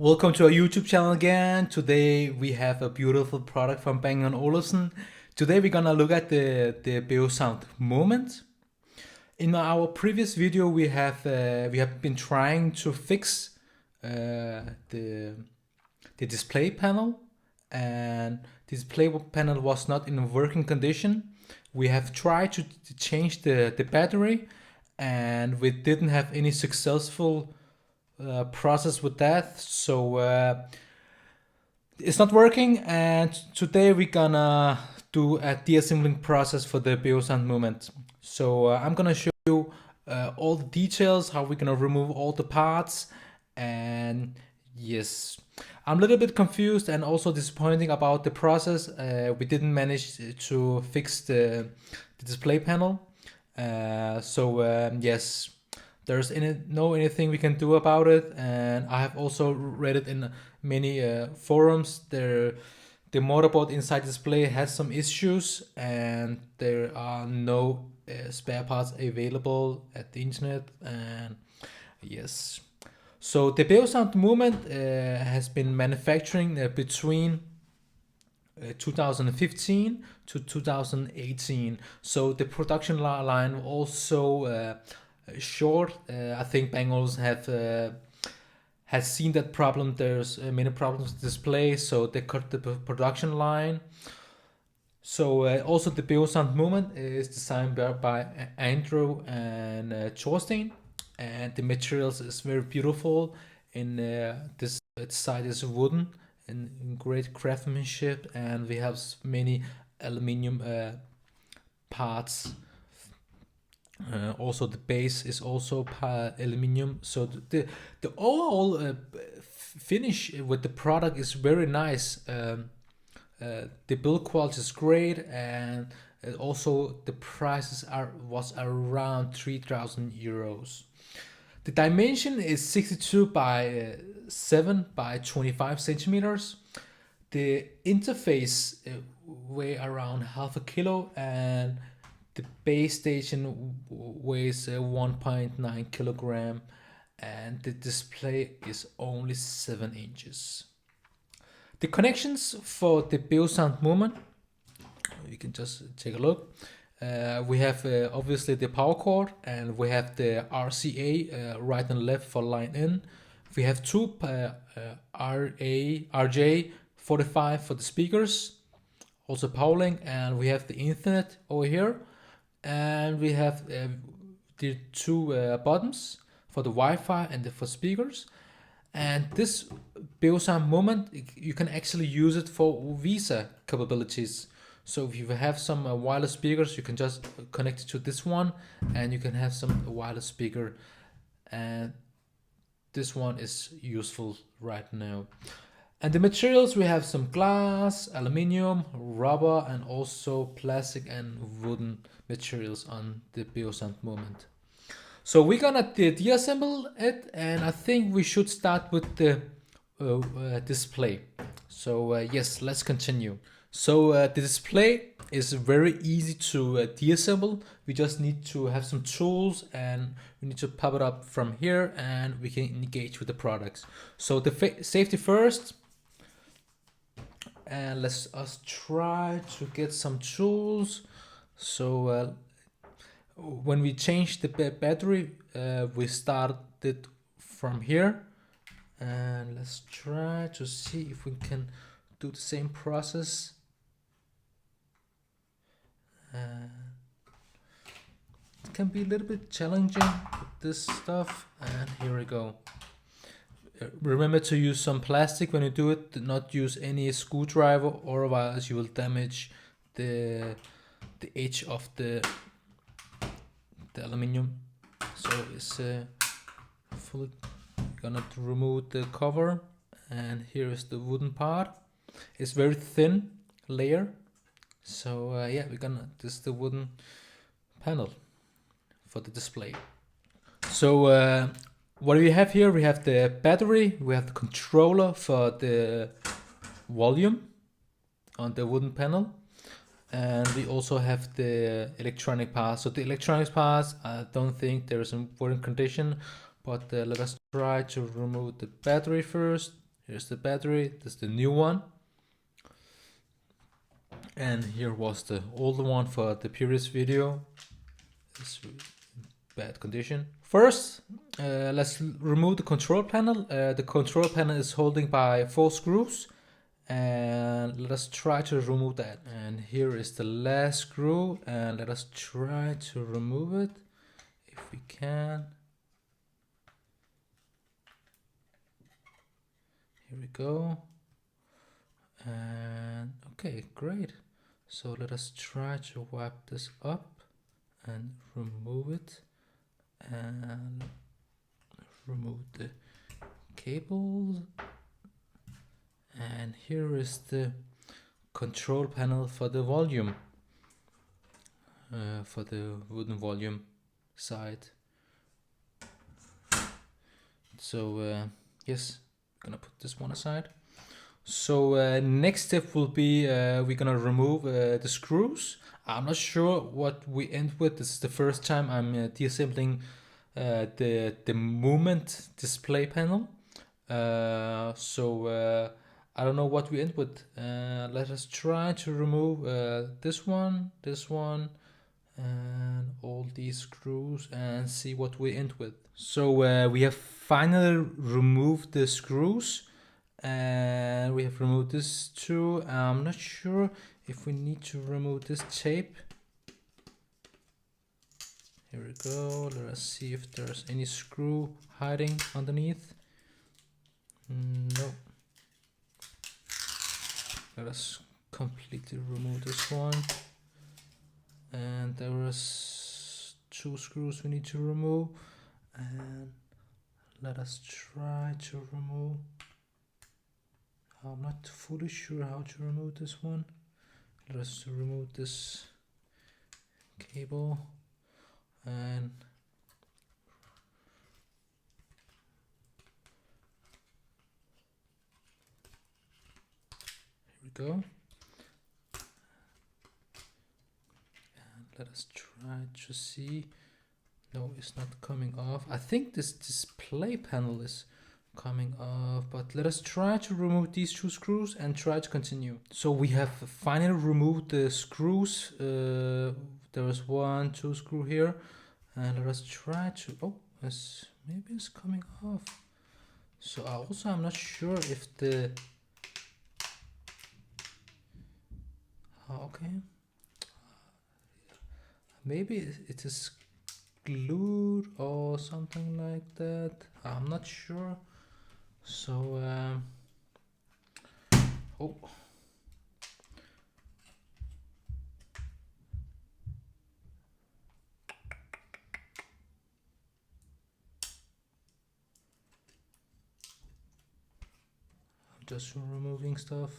Welcome to our YouTube channel again. Today we have a beautiful product from Bang & Olufsen. Today we're gonna look at the Beosound Moment. In our previous video we have been trying to fix the display panel, and the display panel was not in working condition. We have tried to change the battery, and we didn't have any successful process with that, so it's not working. And today we're gonna do a deassembling process for the Beosound Moment. So I'm gonna show you all the details, how we're gonna remove all the parts. And yes, I'm a little bit confused and also disappointing about the process. We didn't manage to fix the display panel. Yes, there's anything we can do about it, and I have also read it in many forums. The motherboard inside display has some issues, and there are no spare parts available at the internet. And yes, so the Beosound Movement has been manufacturing between 2015 to 2018. So the production line also short. I think Bengals have has seen that problem. There's many problems with display, so they cut the production line. So also the Beosound Moment is designed by Andrew and Thorstein, and the materials is very beautiful. In this side is wooden and in great craftsmanship, and we have many aluminium parts. Also, the base is also aluminium. So the overall finish with the product is very nice. The build quality is great, and also the prices was around 3,000 euros. The dimension is 62 by 7 by 25 centimeters. The interface weigh around half a kilo, and the base station weighs 1.9 kilogram, and the display is only 7 inches. The connections for the Beosound Moment, you can just take a look. We have obviously the power cord, and we have the RCA right and left for line in. We have two RJ45 for the speakers, also power link, and we have the Ethernet over here. And we have the two buttons for the Wi-Fi and for speakers. And this Beosound Moment, you can actually use it for Visa capabilities. So if you have some wireless speakers, you can just connect it to this one, and you can have some wireless speaker. And this one is useful right now. And the materials, we have some glass, aluminium, rubber, and also plastic and wooden materials on the Beosound Moment. So we're gonna deassemble it, and I think we should start with the display. So yes, let's continue. So the display is very easy to deassemble. We just need to have some tools, and we need to pop it up from here, and we can engage with the products. So the safety first. And let's us try to get some tools. So when we change the battery, we started from here, and let's try to see if we can do the same process. It can be a little bit challenging with this stuff, and here we go. Remember to use some plastic when you do it. Do not use any screwdriver, or otherwise you will damage the edge of the aluminium. So it's fully gonna remove the cover, and here is the wooden part. It's very thin layer. So yeah, this is the wooden panel for the display. So what do we have here? We have the battery, we have the controller for the volume on the wooden panel, and we also have the electronic parts. So the electronics parts, I don't think there is in working condition, but let us try to remove the battery first. Here's the battery. This is the new one. And here was the older one for the previous video. It's in bad condition. First, let's remove the control panel. The control panel is holding by 4 screws. And let us try to remove that. And here is the last screw. And let us try to remove it if we can. Here we go. And okay, great. So let us try to wipe this up and remove it and remove the cables. And here is the control panel for the volume, for the wooden volume side. So yes, gonna put this one aside. So next step will be we're gonna remove the screws. I'm not sure what we end with. This is the first time I'm deassembling the movement display panel. So I don't know what we end with. Let us try to remove this one, and all these screws and see what we end with. So we have finally removed the screws. And we have removed this too. I'm not sure if we need to remove this tape. Here we go. Let us see if there's any screw hiding underneath. No. Let us completely remove this one. And there is 2 screws we need to remove. And let us try to remove. I'm not fully sure how to remove this one. Let us remove this cable and here we go. And let us try to see. No, it's not coming off. I think this display panel is coming off, but let us try to remove these 2 screws and try to continue. So we have finally removed the screws. There was 1, 2 screw here, and let us try to, maybe it's coming off. So also I'm not sure if the, okay, maybe it is glued or something like that. I'm not sure. So I'm just removing stuff.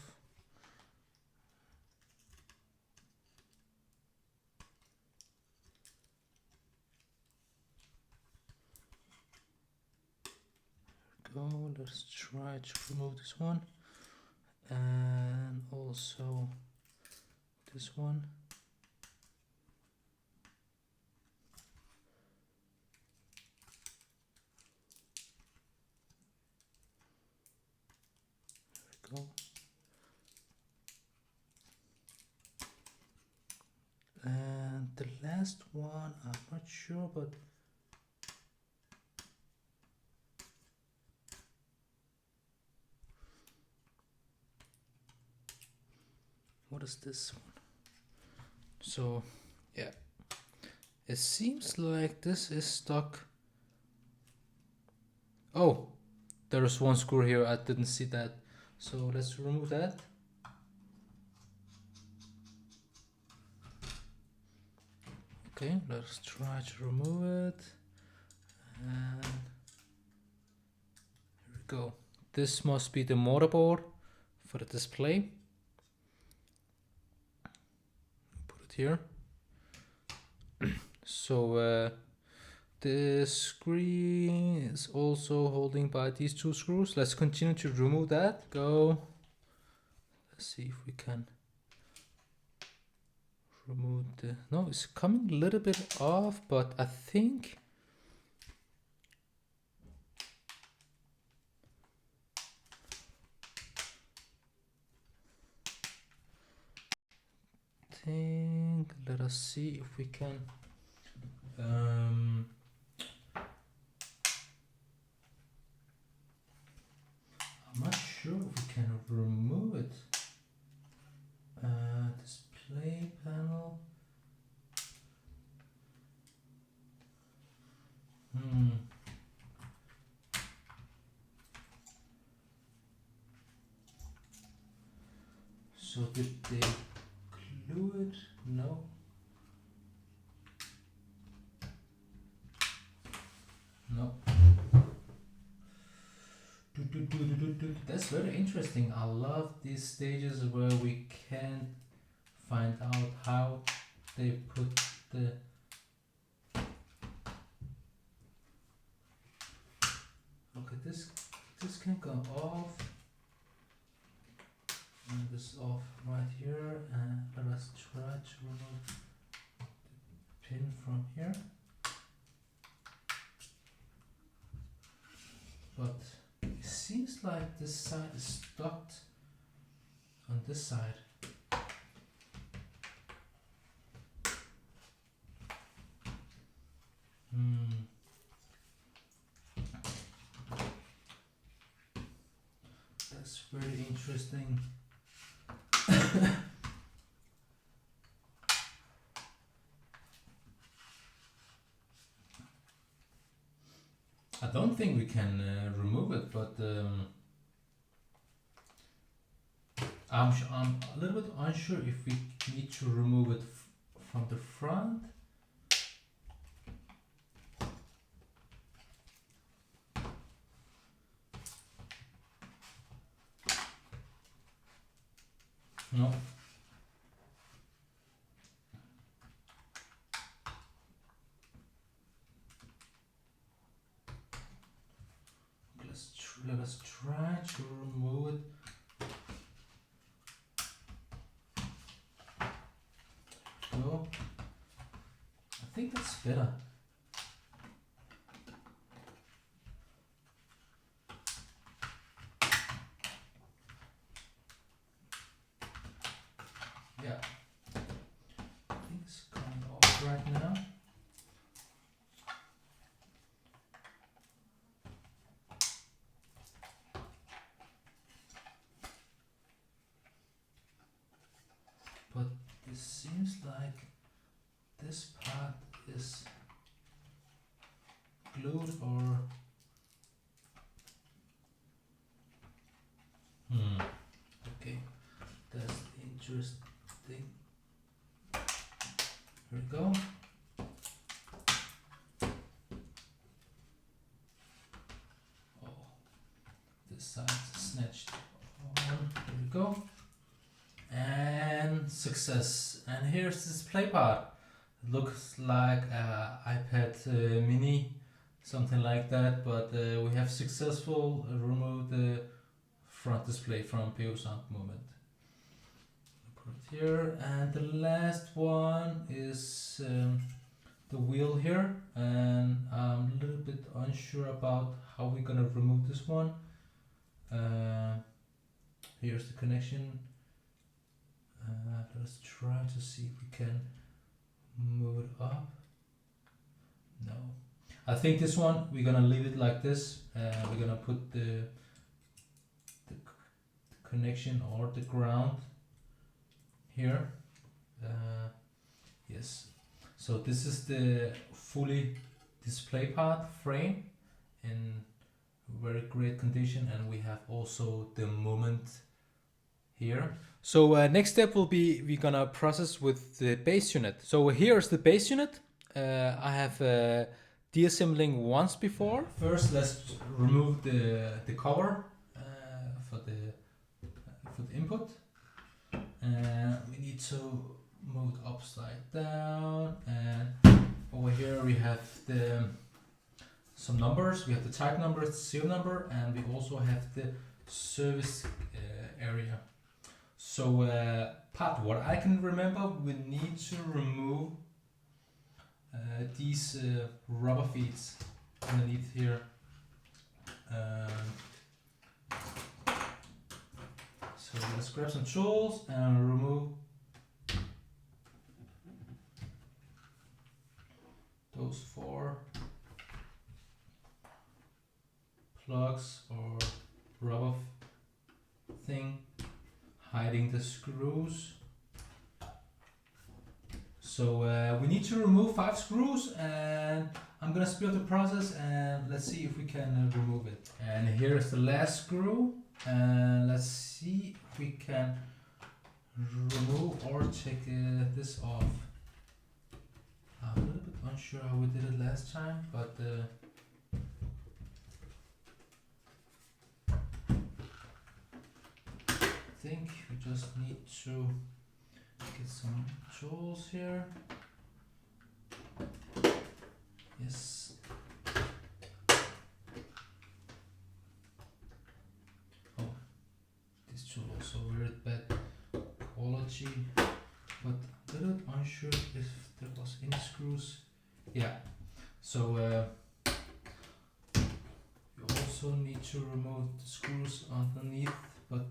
Go, let's try to remove this one and also this one. There we go. And the last one, I'm not sure, but what is this one? So yeah, it seems like this is stuck. Oh, there is 1 screw here. I didn't see that. So let's remove that. Okay, let's try to remove it. And here we go. This must be the motherboard for the display. Put it here. So the screen is also holding by these 2 screws. Let's continue to remove that. Go. Let's see if we can remove the, no, it's coming a little bit off, but I think think, let us see if we can. I'm not sure if we can remove it. Display panel. So did they glue it? No. No. That's very interesting. I love these stages where we can find out how they put the okay, this can go off, and this off right here, and let us try to remove the pin from here. But it seems like this side is stuck on this side. That's very interesting. I don't think we can remove it, but I'm a little bit unsure if we need to remove it from the front. No. Let us try to remove it. Go. I think that's better. Yeah. I think it's coming off right now. But it seems like this part is glued or okay, that's interesting. Here we go. Oh, this side's snatched on. Here we go. And success. And here's the display part. It looks like iPad mini, something like that, but we have successful removed the front display from Beosound Moment. Put it here, and the last one is the wheel here, and I'm a little bit unsure about how we're gonna remove this one. Here's the connection. Let's try to see if we can move it up. No, I think this one we're gonna leave it like this. We're gonna put the connection or the ground here. Yes, so this is the fully display part frame in very great condition, and we have also the moment here. So next step will be we're gonna process with the base unit. So here's the base unit. I have deassembling once before. First, let's remove the cover for the input. We need to move it upside down, and over here we have some numbers. We have the type number, the serial number, and we also have the service area. So part what I can remember, we need to remove these rubber feet underneath here. So let's grab some tools and remove thing hiding the screws. So we need to remove 5 screws, and I'm gonna speed up the process and let's see if we can remove it. And here is the last screw, and let's see if we can remove or take this off. I'm a little bit unsure how we did it last time, but I think we just need to get some tools here. Yes. Oh, this tool also very bad quality, but I'm a little unsure if there was any screws. Yeah. So you also need to remove the screws underneath, but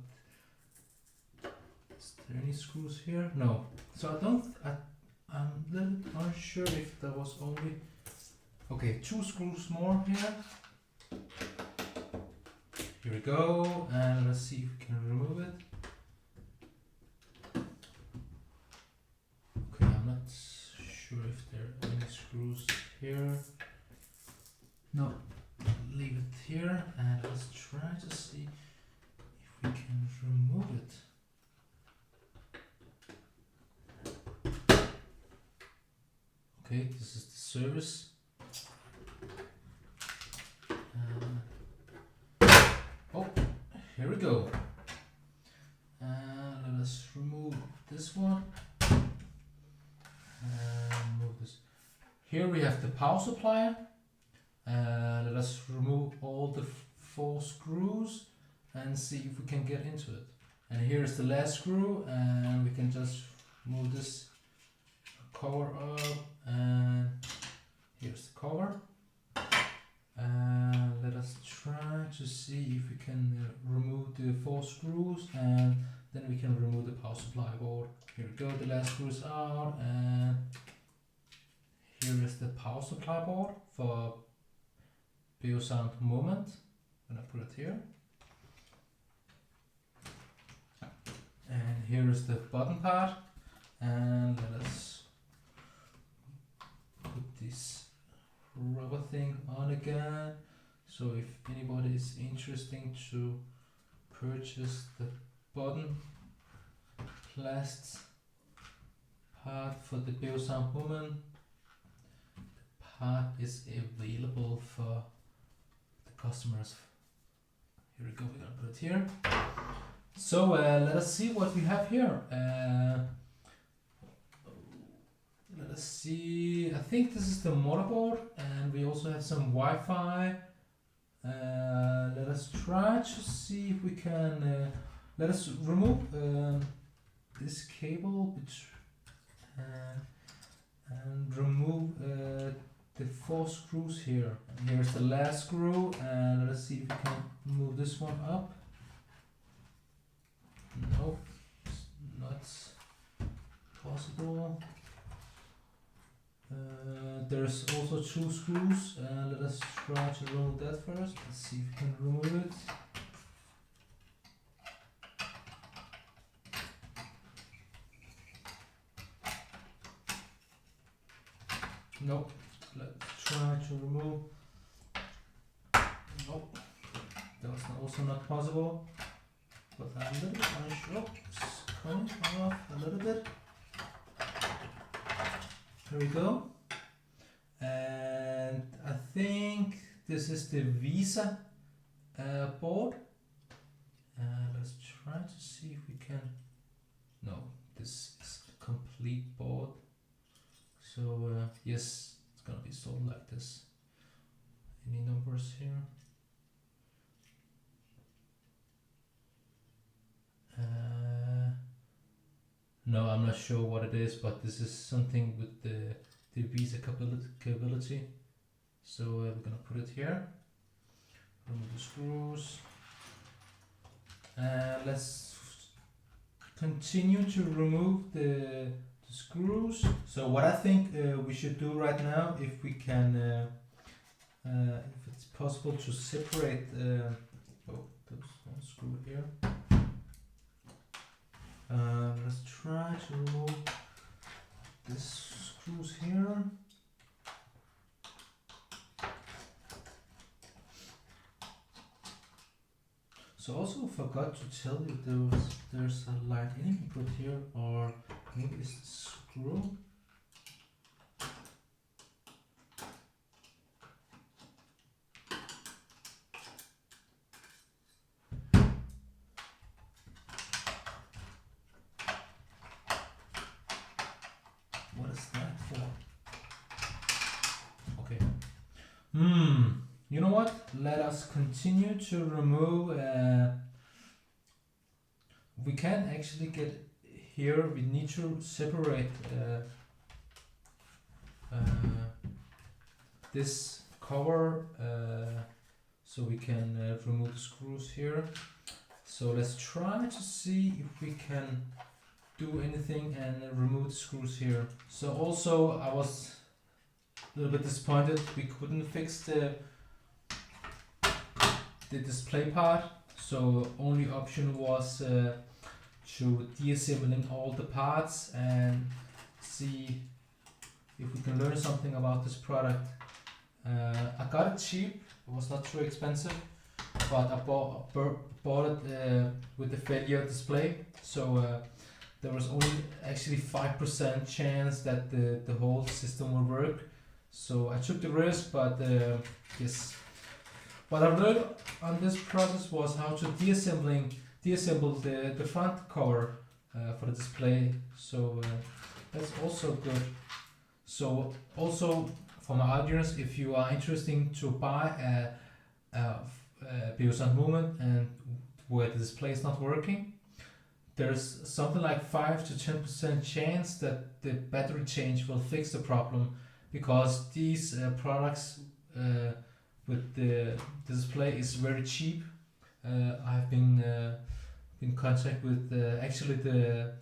is there any screws here? No. So I'm a little unsure if there was only, okay, 2 screws more here. Here we go, and let's see if we can remove it. Okay, I'm not sure if there are any screws here. No, leave it here, and let's try to see if we can remove it. Okay, this is the service. Oh, here we go. Let us remove this one. Move this. Here we have the power supply. Let us remove all the 4 screws and see if we can get into it. And here is the last screw, and we can just move this cover up, and here's the cover. Let us try to see if we can remove the 4 screws, and then we can remove the power supply board. Here we go, the last screw is out, and here is the power supply board for Beosound Moment. I'm gonna put it here. And here is the button part, and let us put this rubber thing on again. So if anybody is interested to purchase the button clasp part for the Beosound Moment, the part is available for the customers. Here we go, we're gonna put it here. So let us see what we have here. Let us see, I think this is the motherboard, and we also have some Wi-Fi. Let us try to see if we can, let us remove this cable and remove the 4 screws here. And here's the last screw, and let us see if we can move this one up. No, it's not possible. There's also 2 screws, and let us try to remove that first. Let's see if we can remove it. Nope. Let's try to remove. Nope. That was also not possible. But I'm a little bit unsure. It's coming off a little bit. There we go. And I think this is the Visa board. Let's try to see if we can. No, this is a complete board. So yes, it's gonna be sold like this. Any numbers here? No, I'm not sure what it is, but this is something with the Visa capability. So we're gonna put it here. Remove the screws. Let's continue to remove the screws. So what I think we should do right now, if we can, if it's possible to separate. Oh, there's one screw here. try to remove this screws here. So also forgot to tell you there's a light input here, or maybe it's the screw. What is that for? Okay. You know what? Let us continue to remove. We can actually get here. We need to separate this cover so we can remove the screws here. So let's try to see if we can do anything and remove the screws here. So also I was a little bit disappointed we couldn't fix the display part, so only option was to deassembling all the parts and see if we can learn something about this product. I got it cheap, it was not too expensive, but I bought it with the failure display, so there was only actually 5% chance that the whole system will work. So I took the risk, but yes. What I learned on this process was how to deassemble the front cover for the display. So that's also good. So also for my audience, if you are interested to buy a Beosound Moment and where the display is not working, there's something like 5 to 10% chance that the battery change will fix the problem, because these products with the display is very cheap. I've been in contact with actually the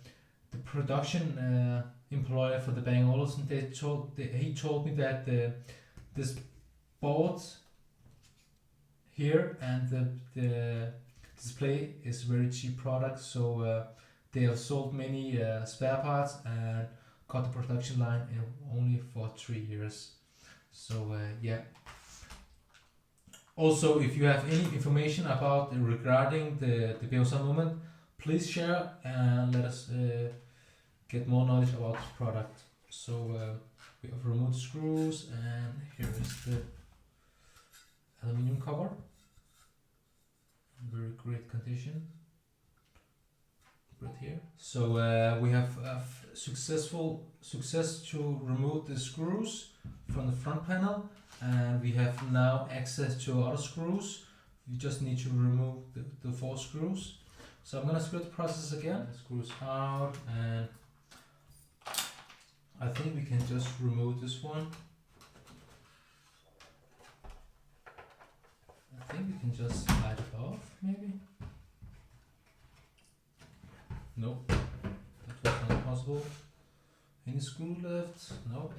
production employer for the Bang Olufsen. He told me that this board here and the display is very cheap product, so they have sold many spare parts and cut the production line in only for 3 years. So yeah. Also, if you have any information about regarding the Beosound Moment, please share and let us get more knowledge about this product. So we have removed screws, and here is the aluminum cover. Very great condition. Right here. So we have success to remove the screws from the front panel, and we have now access to other screws. We just need to remove the 4 screws. So I'm gonna split the process again. The screws out, and I think we can just remove this one. I think we can just slide it off, maybe. Nope, that was not possible. Any screw left? No.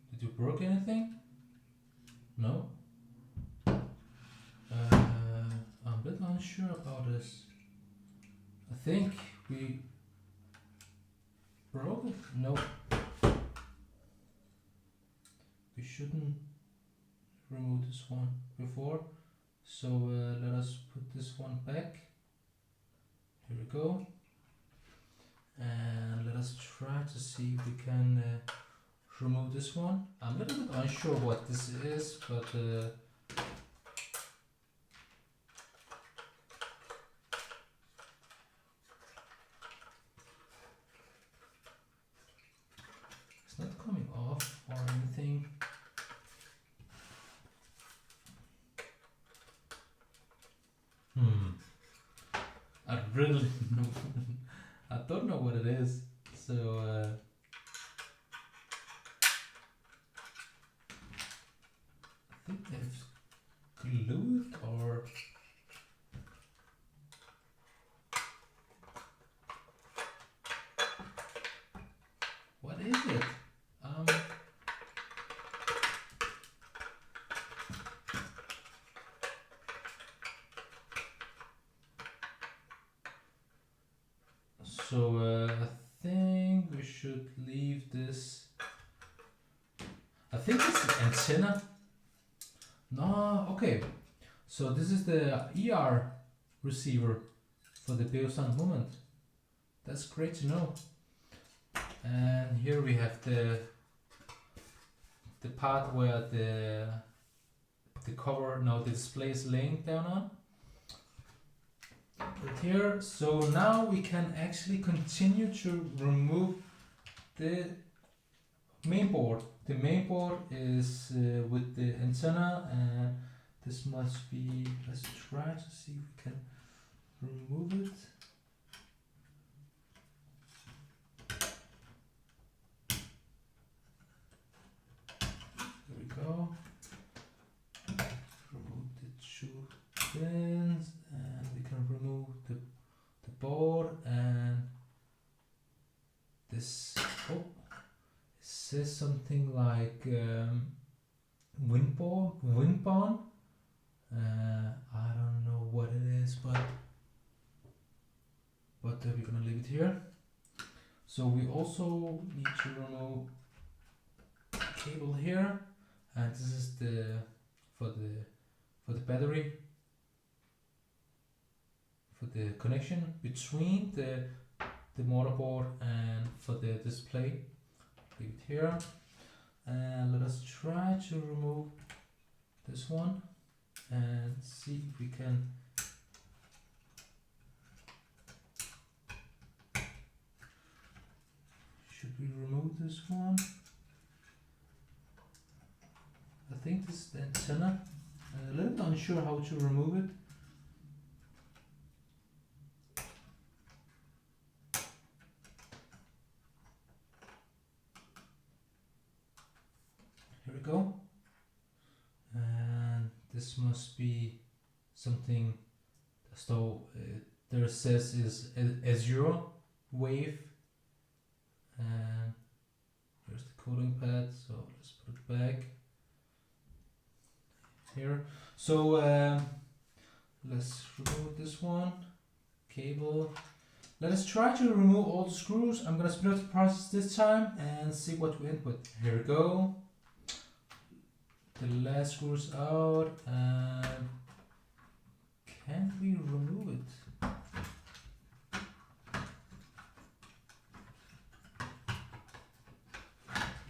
Did you break anything? No. I'm a bit unsure about this. I think we broke it. No. We shouldn't remove this one before, so let us put this one back. Here we go, and let us try to see if we can remove this one. I'm a little bit unsure what this is, but it's not coming off or anything. I really I don't know what it is. So I think they've glued or what is it? So I think we should leave this. I think it's the antenna. No, okay. So this is the ER receiver for the Beosound Moment. That's great to know. And here we have the part where the cover, no, the display is laying down on. Right here. So now we can actually continue to remove the main board. The main board is with the antenna, and this must be, let's try to see if we can remove it. There we go. Remove the two pins, and we can remove the board, and this, oh, it says something like Windborne. I don't know what it is, but we're gonna leave it here. So we also need to remove the cable here, and this is the for the battery, for the connection between the motherboard and for the display. Leave it here, and let us try to remove this one and see if we can. Should we remove this one? I think this is the antenna. I'm a little bit unsure how to remove it. Here we go. And this must be something, so there says is Azure wave, and here's the cooling pad, so let's put it back here. So let's remove this one, cable. Let us try to remove all the screws. I'm gonna speed up the process this time and see what we end with. Here we go. The last screws out, and can we remove it?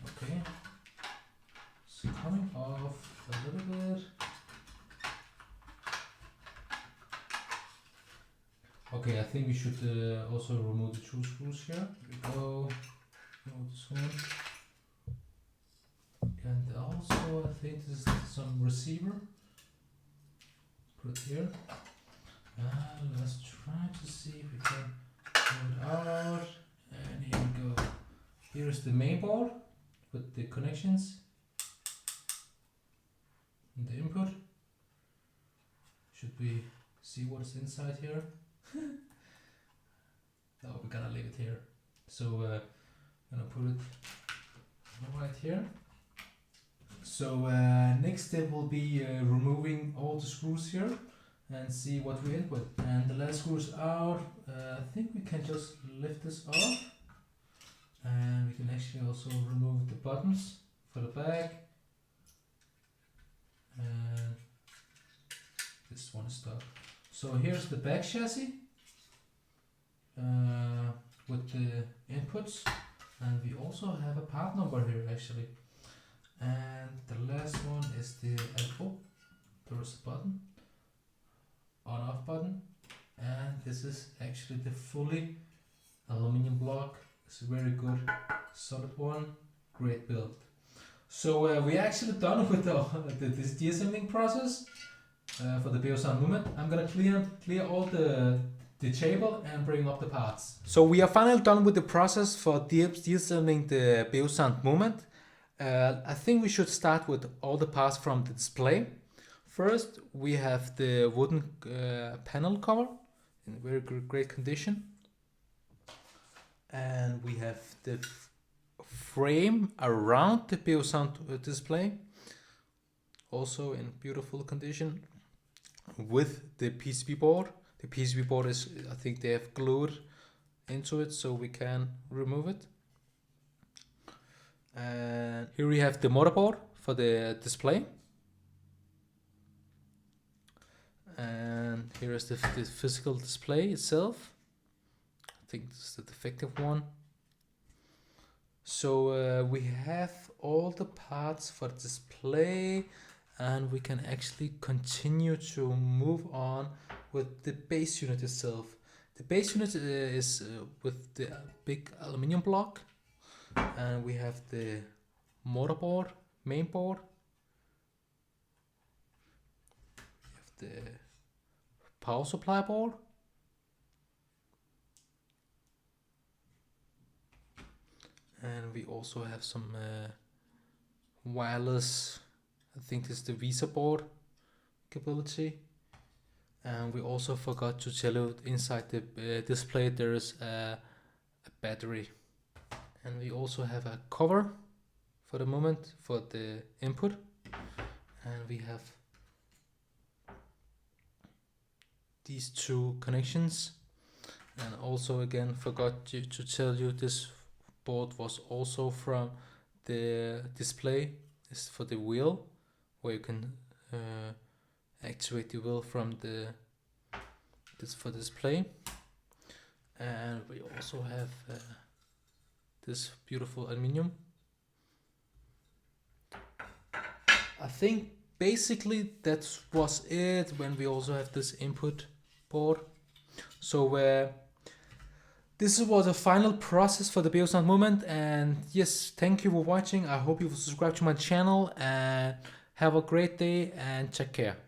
Okay, it's coming off a little bit. Okay, I think we should also remove the two screws here. Here we go. Remove this one. And also, I think this is some receiver. Put it here. Let's try to see if we can pull it out. And here we go. Here's the main board with the connections and the input. Should we see what's inside here? No, we're gonna leave it here. So I'm gonna put it right here. So next step will be removing all the screws here and see what we end with. And the last screw is out. I think we can just lift this off, and we can actually also remove the buttons for the back. And this one is stuck. So here's the back chassis with the inputs, and we also have a part number here actually. And the last one is the there's a button, on off button, and this is actually the fully aluminum block. It's a very good solid one, great build. So we're actually done with this deassembling process for the Beosound Moment. I'm gonna clear all the table and bring up the parts. So we are finally done with the process for deassembling the Beosound Moment. I think we should start with all the parts from the display. First, we have the wooden panel cover in very great condition. And we have the frame around the Beosound display, also in beautiful condition, with the PCB board. The PCB board is, I think they have glued into it so we can remove it. And here we have the motherboard for the display. And here is the physical display itself. I think this is the defective one. So we have all the parts for the display, and we can actually continue to move on with the base unit itself. The base unit is with the big aluminium block, and we have the motherboard, main board. We have the power supply board. And we also have some wireless, I think this is the Visa board capability. And we also forgot to tell you inside the display there is a battery. And we also have a cover for the moment for the input. And we have these two connections. And also again forgot to tell you this board was also from the display. It's for the wheel, where you can activate the wheel from this for display. And we also have this beautiful aluminium. I think basically that was it. When we also have this input board. So this was the final process for the Beosound Moment, and yes, thank you for watching. I hope you will subscribe to my channel, and have a great day and take care.